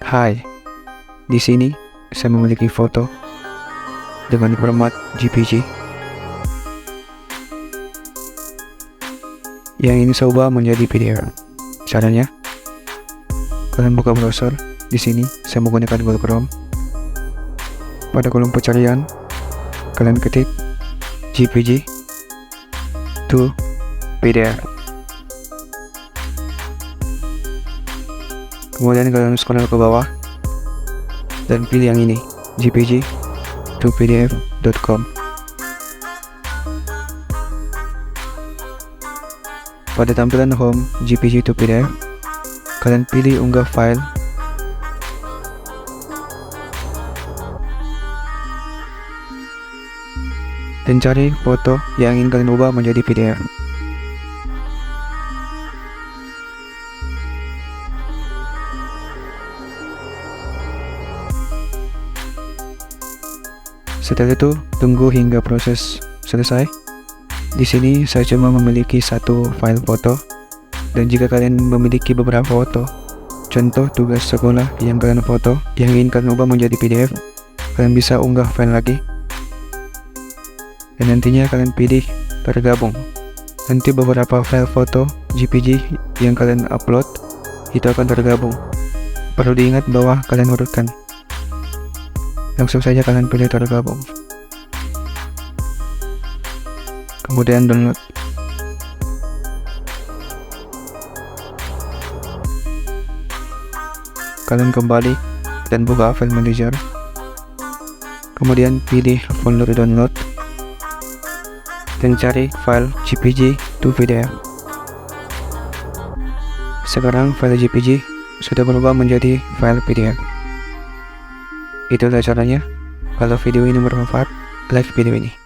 Hai, di sini saya memiliki foto dengan format JPG yang ingin saya ubah menjadi PDF. Caranya, kalian buka browser. Di sini saya menggunakan Google Chrome. Pada kolom pencarian, kalian ketik JPG to PDF. Kemudian kalian scroll ke bawah dan pilih yang ini, JPG to PDF.com. Pada tampilan home JPG to PDF, kalian pilih unggah file. Dan cari foto yang ingin kalian ubah menjadi PDF. Setelah itu, tunggu hingga proses selesai. Di sini saya cuma memiliki satu file foto, dan jika kalian memiliki beberapa foto, contoh tugas sekolah yang kalian foto yang ingin kalian ubah menjadi PDF, kalian bisa unggah file lagi. Dan nantinya kalian pilih tergabung. Nanti beberapa file foto JPG yang kalian upload itu akan tergabung. Perlu diingat bahwa kalian urutkan. Langsung saja kalian pilih tergabung. Kemudian download. Kalian kembali dan buka file manager. Kemudian pilih folder download dan cari file JPG to PDF. Sekarang file JPG sudah berubah menjadi file PDF. Itulah caranya. Kalau video ini bermanfaat, like video ini.